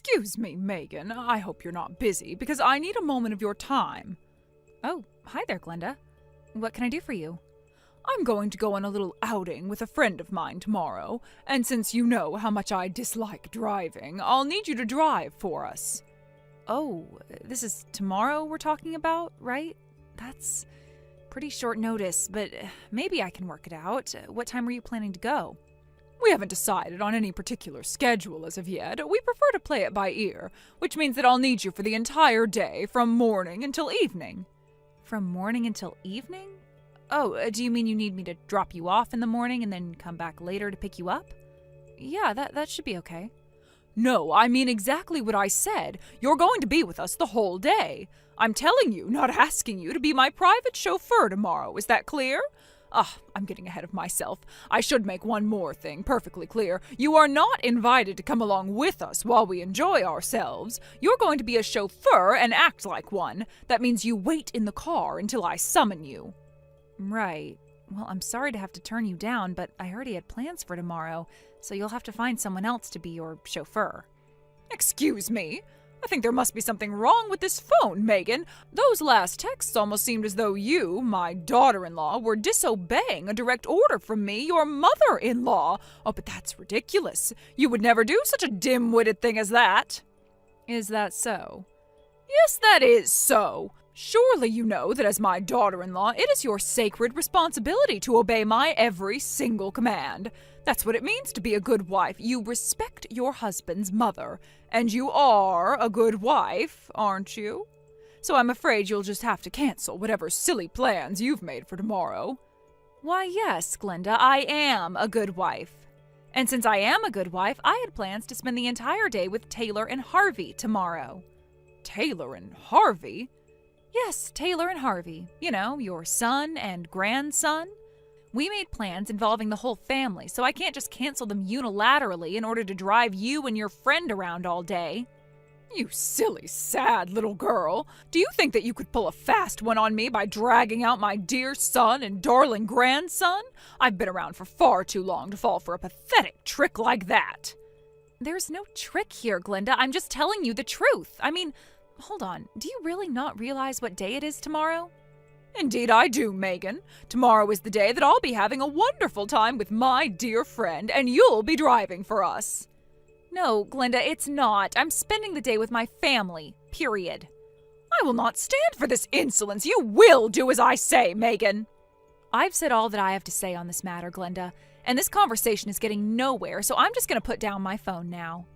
Excuse me, Megan. I hope you're not busy, because I need a moment of your time. Oh, hi there, Glenda. What can I do for you? I'm going to go on a little outing with a friend of mine tomorrow, and since you know how much I dislike driving, I'll need you to drive for us. Oh, this is tomorrow we're talking about, right? That's pretty short notice, but maybe I can work it out. What time are you planning to go? We haven't decided on any particular schedule as of yet. We prefer to play it by ear, which means that I'll need you for the entire day, from morning until evening. From morning until evening? Oh, do you mean you need me to drop you off in the morning and then come back later to pick you up? Yeah, that should be okay. No, I mean exactly what I said. You're going to be with us the whole day. I'm telling you, not asking you, to be my private chauffeur tomorrow. Is that clear? I'm getting ahead of myself. I should make one more thing perfectly clear. You are not invited to come along with us while we enjoy ourselves. You're going to be a chauffeur and act like one. That means you wait in the car until I summon you. Right. Well, I'm sorry to have to turn you down, but I already had plans for tomorrow, so you'll have to find someone else to be your chauffeur. Excuse me? I think there must be something wrong with this phone, Megan. Those last texts almost seemed as though you, my daughter-in-law, were disobeying a direct order from me, your mother-in-law. Oh, but that's ridiculous. You would never do such a dim-witted thing as that. Is that so? Yes, that is so. Surely you know that as my daughter-in-law, it is your sacred responsibility to obey my every single command. That's what it means to be a good wife. You respect your husband's mother. And you are a good wife, aren't you? So I'm afraid you'll just have to cancel whatever silly plans you've made for tomorrow. Why, yes, Glenda, I am a good wife. And since I am a good wife, I had plans to spend the entire day with Taylor and Harvey tomorrow. Taylor and Harvey? Yes, Taylor and Harvey. You know, your son and grandson. We made plans involving the whole family, so I can't just cancel them unilaterally in order to drive you and your friend around all day. You silly, sad little girl. Do you think that you could pull a fast one on me by dragging out my dear son and darling grandson? I've been around for far too long to fall for a pathetic trick like that. There's no trick here, Glenda. I'm just telling you the truth. I mean, hold on. Do you really not realize what day it is tomorrow? Indeed I do, Megan. Tomorrow is the day that I'll be having a wonderful time with my dear friend, and you'll be driving for us. No, Glenda, it's not. I'm spending the day with my family, period. I will not stand for this insolence. You will do as I say, Megan. I've said all that I have to say on this matter, Glenda, and this conversation is getting nowhere, so I'm just going to put down my phone now.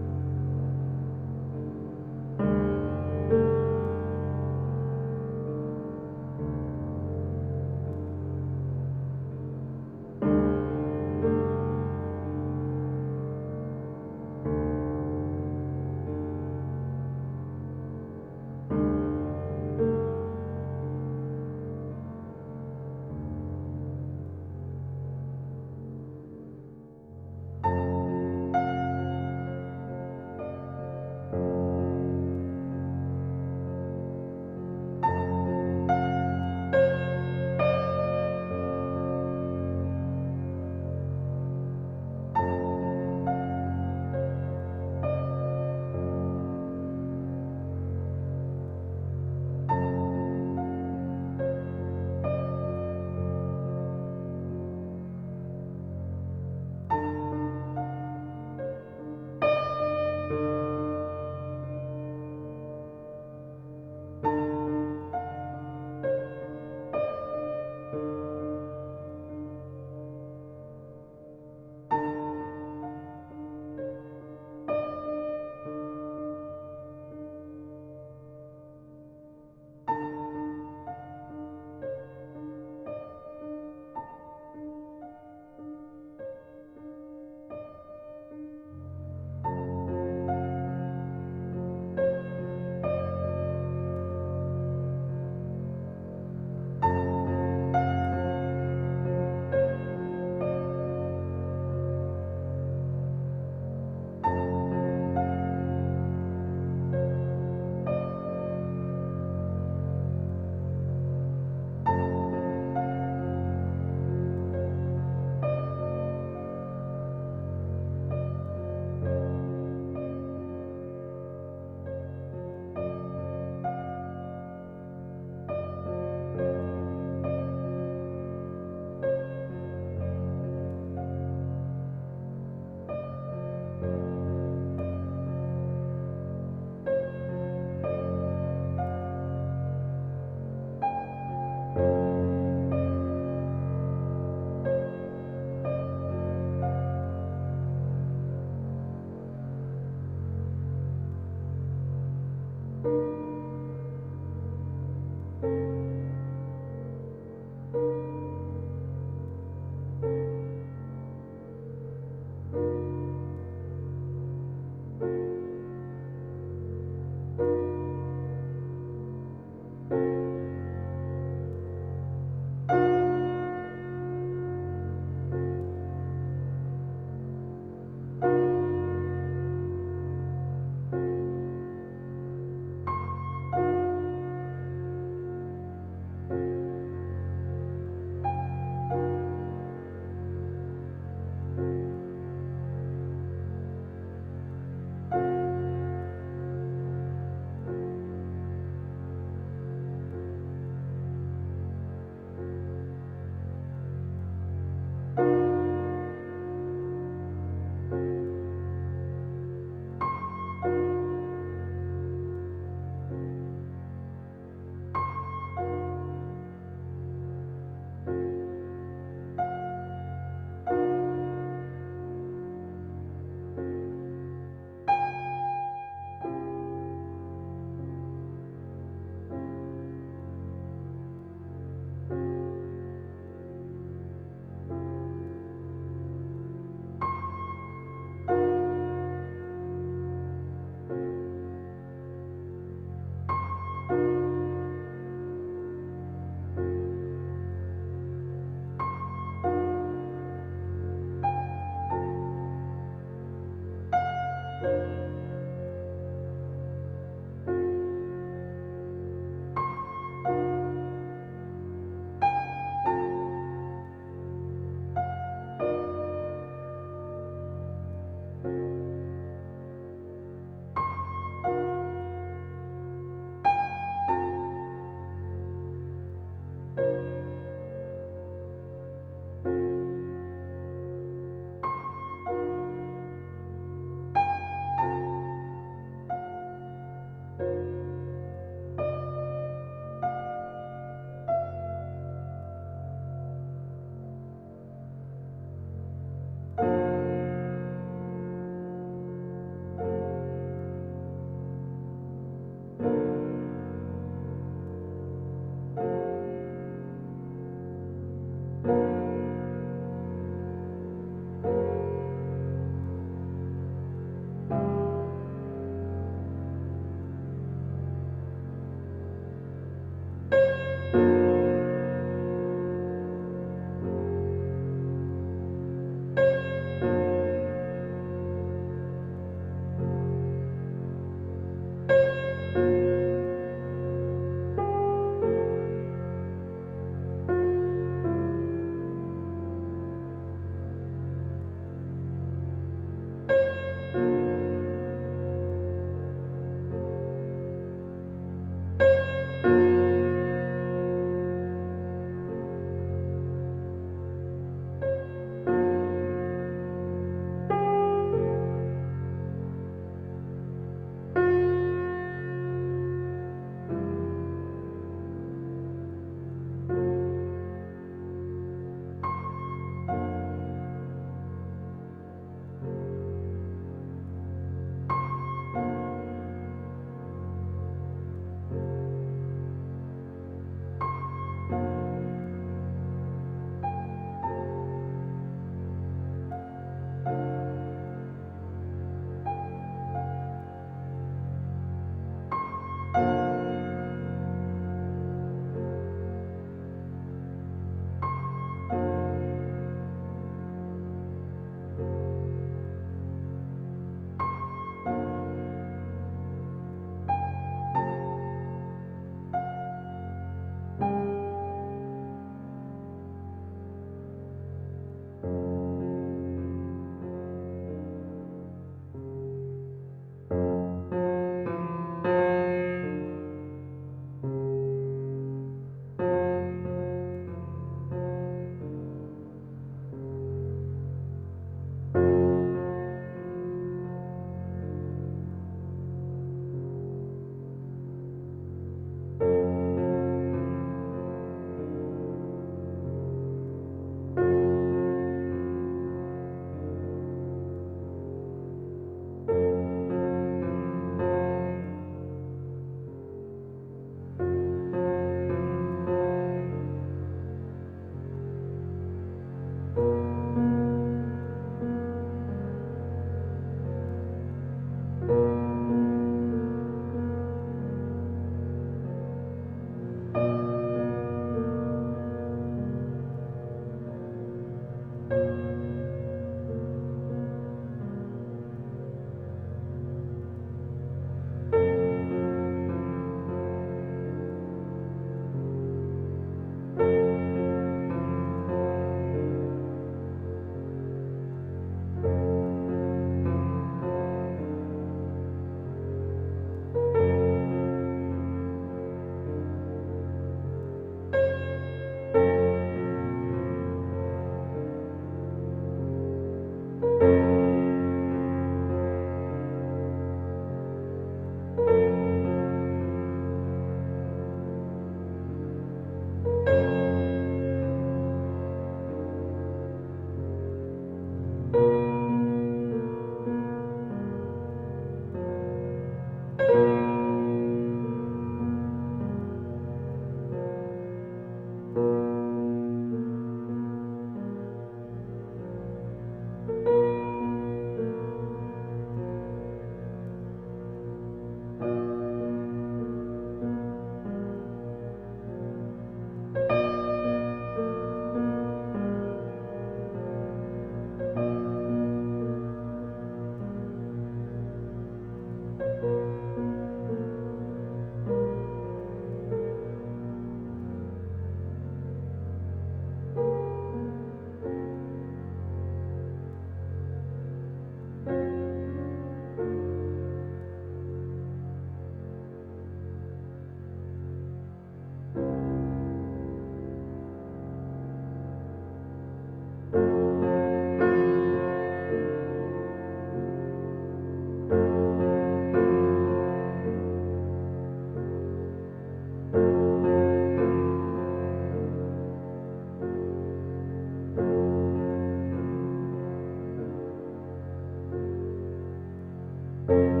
you.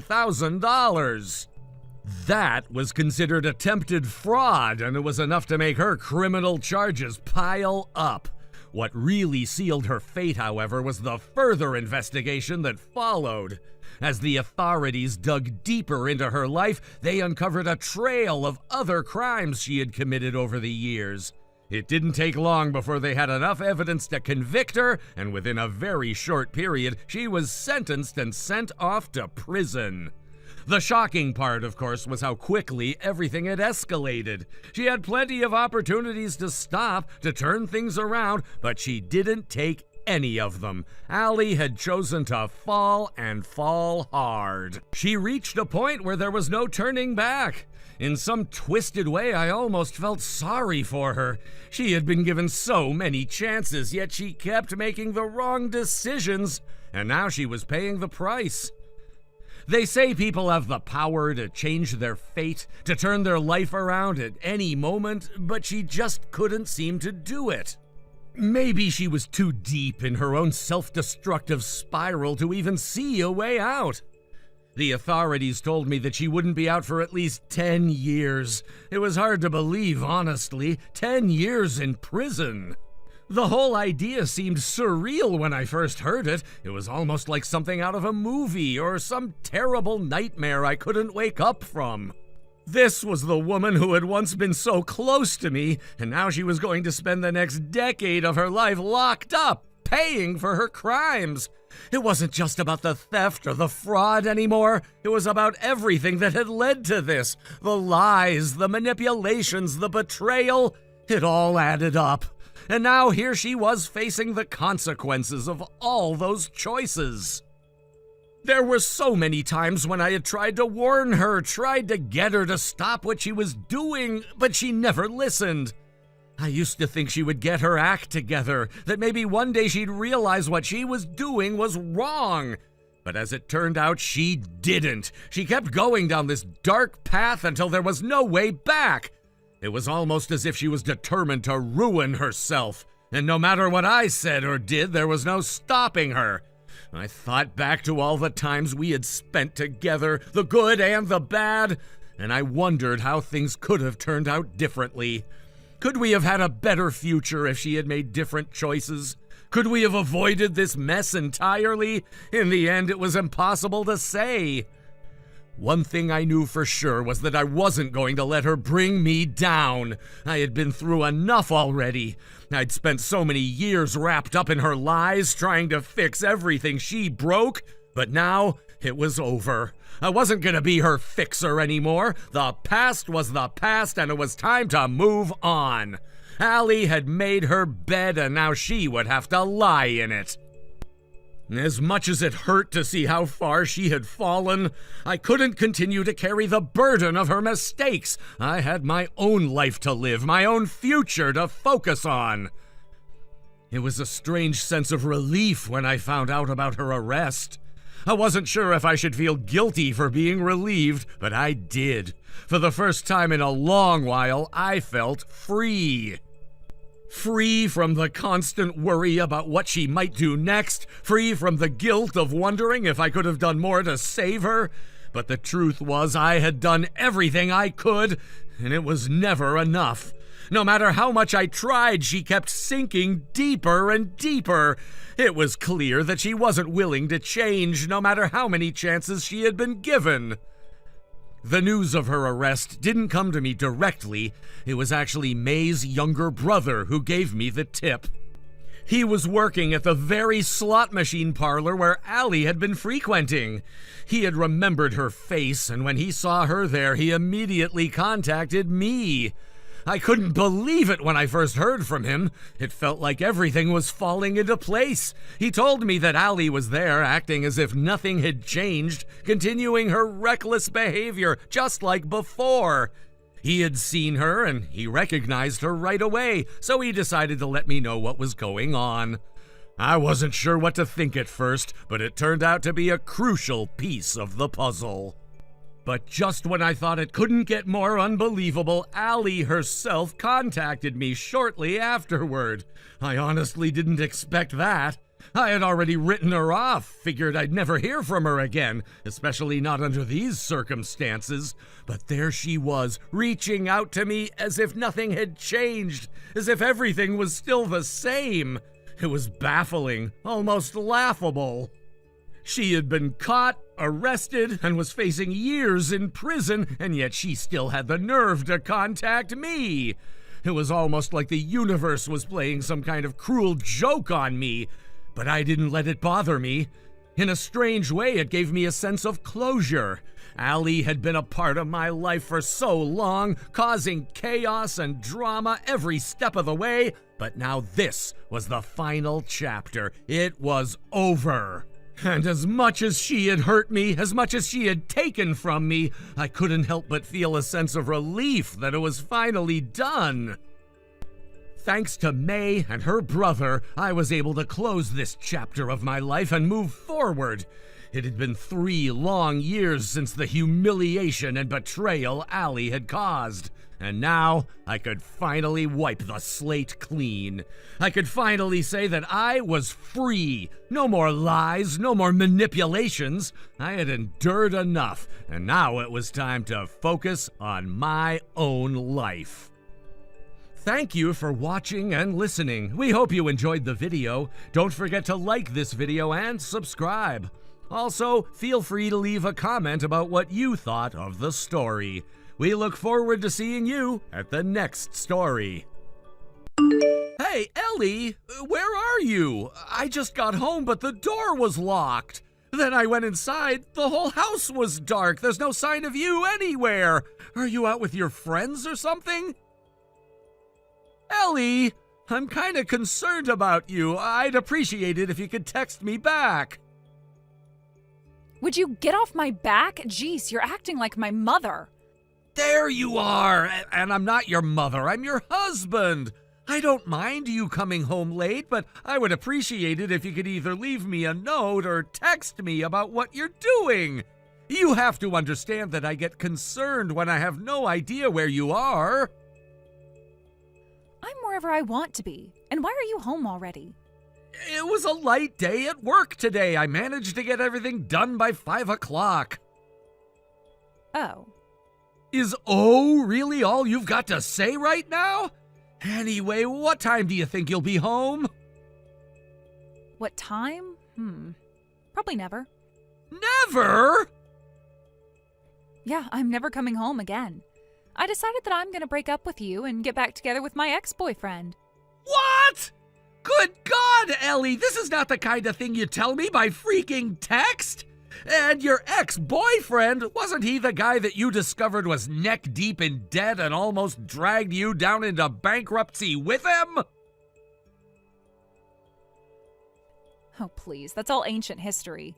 $50,000. That was considered attempted fraud, and it was enough to make her criminal charges pile up. What really sealed her fate, however, was the further investigation that followed. As the authorities dug deeper into her life, they uncovered a trail of other crimes she had committed over the years. It didn't take long before they had enough evidence to convict her, and within a very short period, she was sentenced and sent off to prison. The shocking part, of course, was how quickly everything had escalated. She had plenty of opportunities to stop, to turn things around, but she didn't take any of them. Allie had chosen to fall and fall hard. She reached a point where there was no turning back. In some twisted way, I almost felt sorry for her. She had been given so many chances, yet she kept making the wrong decisions, and now she was paying the price. They say people have the power to change their fate, to turn their life around at any moment, but she just couldn't seem to do it. Maybe she was too deep in her own self-destructive spiral to even see a way out. The authorities told me that she wouldn't be out for at least 10 years. It was hard to believe, honestly. 10 years in prison. The whole idea seemed surreal when I first heard it. It was almost like something out of a movie or some terrible nightmare I couldn't wake up from. This was the woman who had once been so close to me, and now she was going to spend the next decade of her life locked up, paying for her crimes. It wasn't just about the theft or the fraud anymore. It was about everything that had led to this. The lies, the manipulations, the betrayal. It all added up. And now here she was facing the consequences of all those choices. There were so many times when I had tried to warn her, tried to get her to stop what she was doing, but she never listened. I used to think she would get her act together, that maybe one day she'd realize what she was doing was wrong. But as it turned out, she didn't. She kept going down this dark path until there was no way back. It was almost as if she was determined to ruin herself, and no matter what I said or did, there was no stopping her. I thought back to all the times we had spent together, the good and the bad, and I wondered how things could have turned out differently. Could we have had a better future if she had made different choices? Could we have avoided this mess entirely? In the end, it was impossible to say. One thing I knew for sure was that I wasn't going to let her bring me down. I had been through enough already. I'd spent so many years wrapped up in her lies, trying to fix everything she broke, but now it was over. I wasn't going to be her fixer anymore. The past was the past, and it was time to move on. Allie had made her bed, and now she would have to lie in it. As much as it hurt to see how far she had fallen, I couldn't continue to carry the burden of her mistakes. I had my own life to live, my own future to focus on. It was a strange sense of relief when I found out about her arrest. I wasn't sure if I should feel guilty for being relieved, but I did. For the first time in a long while, I felt free. Free from the constant worry about what she might do next, free from the guilt of wondering if I could have done more to save her. But the truth was I had done everything I could, and it was never enough. No matter how much I tried, she kept sinking deeper and deeper. It was clear that she wasn't willing to change, no matter how many chances she had been given. The news of her arrest didn't come to me directly. It was actually May's younger brother who gave me the tip. He was working at the very slot machine parlor where Allie had been frequenting. He had remembered her face, and when he saw her there, he immediately contacted me. I couldn't believe it when I first heard from him. It felt like everything was falling into place. He told me that Allie was there, acting as if nothing had changed, continuing her reckless behavior just like before. He had seen her, and he recognized her right away, so he decided to let me know what was going on. I wasn't sure what to think at first, but it turned out to be a crucial piece of the puzzle. But just when I thought it couldn't get more unbelievable, Allie herself contacted me shortly afterward. I honestly didn't expect that. I had already written her off, figured I'd never hear from her again, especially not under these circumstances. But there she was, reaching out to me as if nothing had changed, as if everything was still the same. It was baffling, almost laughable. She had been caught, arrested, and was facing years in prison, and yet she still had the nerve to contact me. It was almost like the universe was playing some kind of cruel joke on me, but I didn't let it bother me. In a strange way, it gave me a sense of closure. Allie had been a part of my life for so long, causing chaos and drama every step of the way, but now this was the final chapter. It was over. And as much as she had hurt me, as much as she had taken from me, I couldn't help but feel a sense of relief that it was finally done. Thanks to May and her brother, I was able to close this chapter of my life and move forward. It had been 3 long years since the humiliation and betrayal Allie had caused. And now I could finally wipe the slate clean. I could finally say that I was free. No more lies, no more manipulations. I had endured enough, and now it was time to focus on my own life. Thank you for watching and listening. We hope you enjoyed the video. Don't forget to like this video and subscribe. Also, feel free to leave a comment about what you thought of the story. We look forward to seeing you at the next story. Hey, Ellie, where are you? I just got home, but the door was locked. Then I went inside. The whole house was dark. There's no sign of you anywhere. Are you out with your friends or something? Ellie, I'm kind of concerned about you. I'd appreciate it if you could text me back. Would you get off my back? Jeez, you're acting like my mother. There you are! And I'm not your mother, I'm your husband! I don't mind you coming home late, but I would appreciate it if you could either leave me a note or text me about what you're doing. You have to understand that I get concerned when I have no idea where you are. I'm wherever I want to be. And why are you home already? It was a light day at work today. I managed to get everything done by 5 o'clock. Oh. Is "oh" really all you've got to say right now? Anyway, what time do you think you'll be home? What time? Probably never. Never? Yeah, I'm never coming home again. I decided that I'm gonna break up with you and get back together with my ex-boyfriend. What? Good God, Ellie, this is not the kind of thing you tell me by freaking text. And your ex-boyfriend, wasn't he the guy that you discovered was neck-deep in debt and almost dragged you down into bankruptcy with him? Oh, please, that's all ancient history.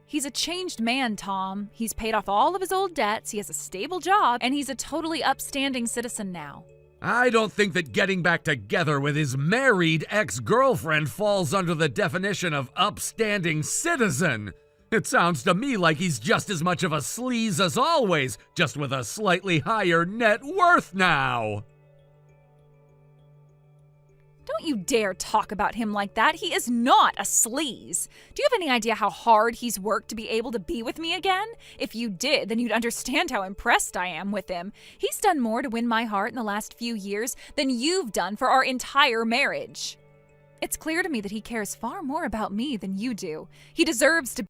He's a changed man, Tom. He's paid off all of his old debts, he has a stable job, and he's a totally upstanding citizen now. I don't think that getting back together with his married ex-girlfriend falls under the definition of upstanding citizen. It sounds to me like he's just as much of a sleaze as always, just with a slightly higher net worth now. Don't you dare talk about him like that. He is not a sleaze. Do you have any idea how hard he's worked to be able to be with me again? If you did, then you'd understand how impressed I am with him. He's done more to win my heart in the last few years than you've done for our entire marriage. It's clear to me that he cares far more about me than you do. He deserves to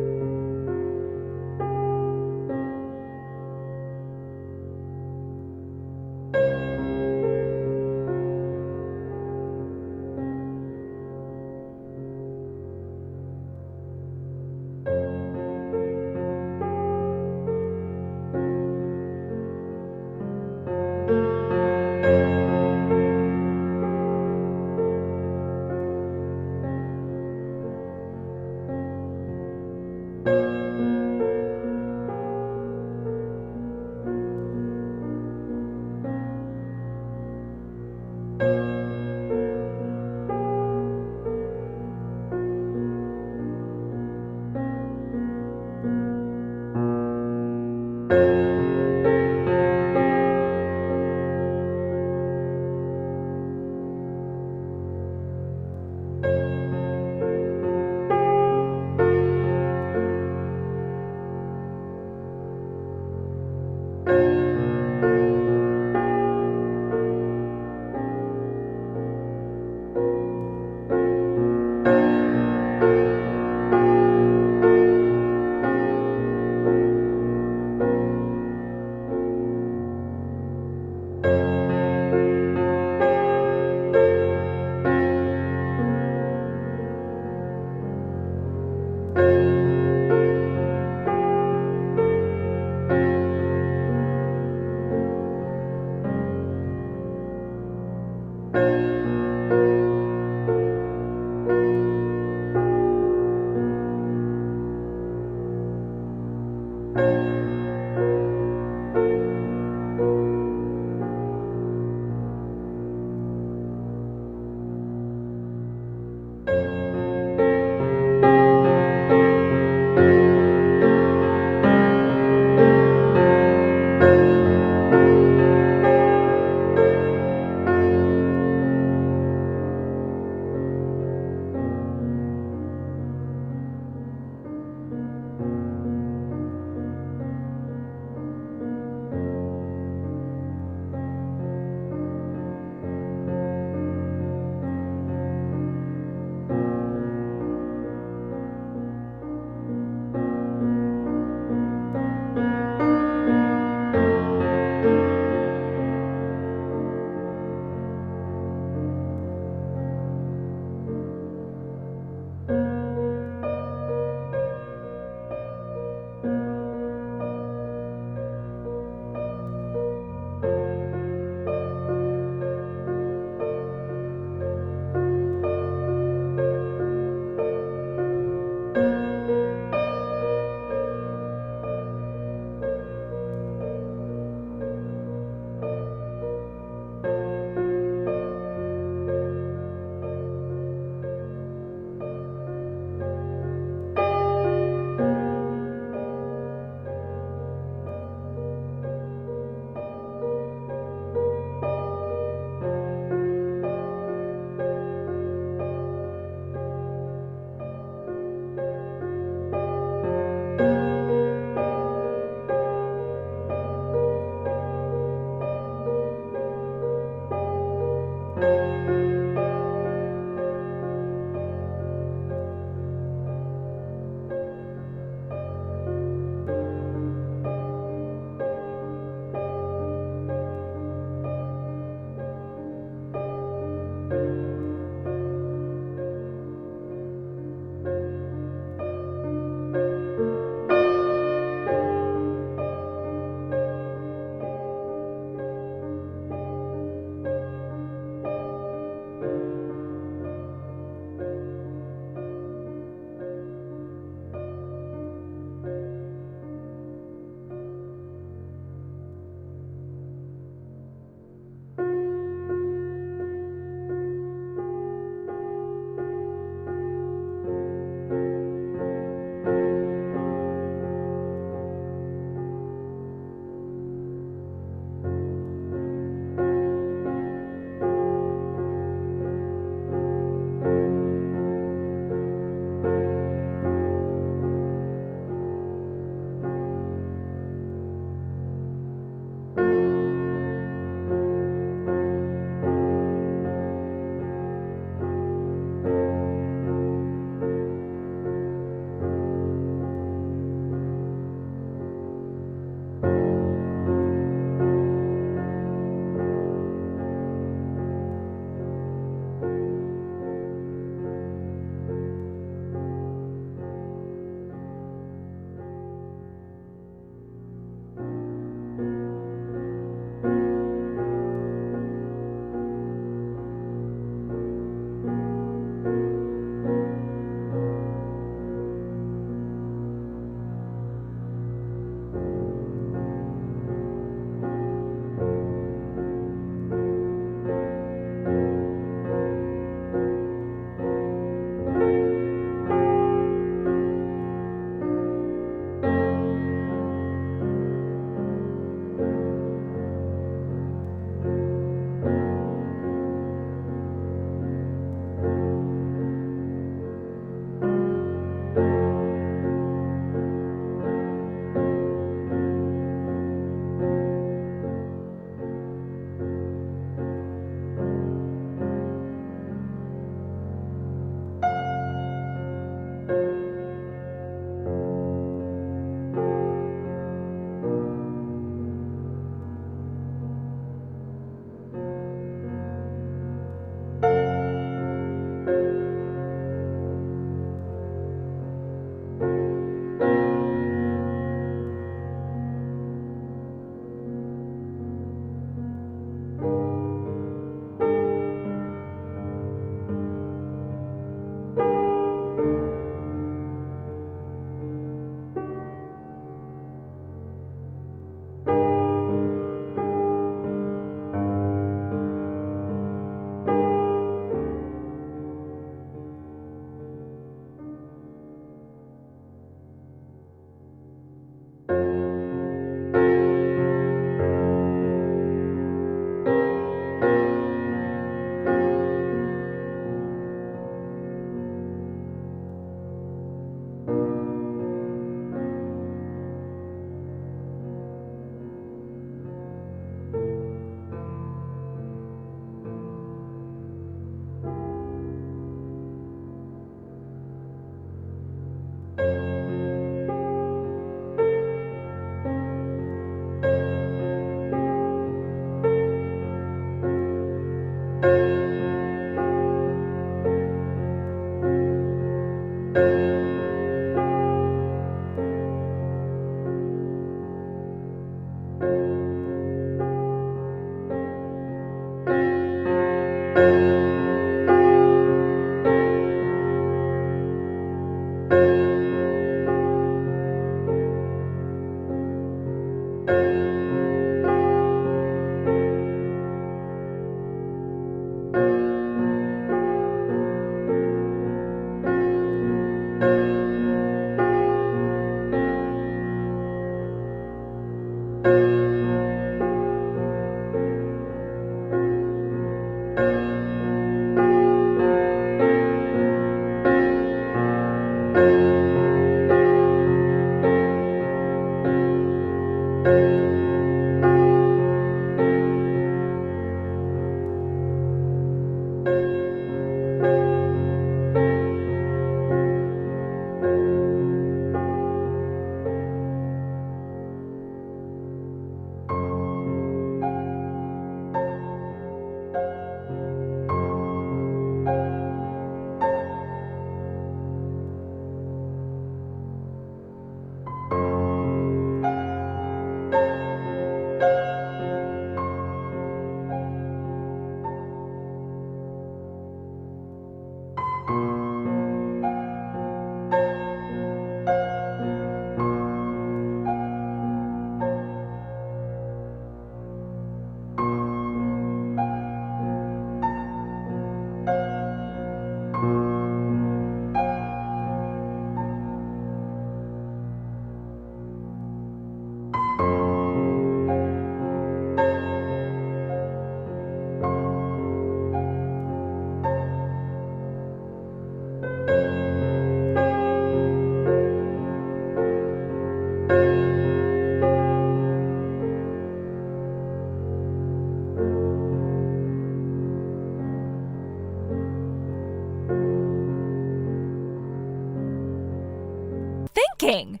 Thinking.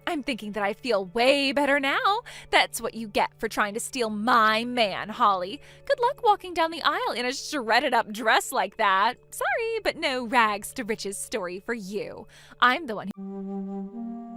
I'm thinking that I feel way better now. That's what you get for trying to steal my man, Holly. Good luck walking down the aisle in a shredded up dress like that. Sorry, but no rags to riches story for you. I'm the one who...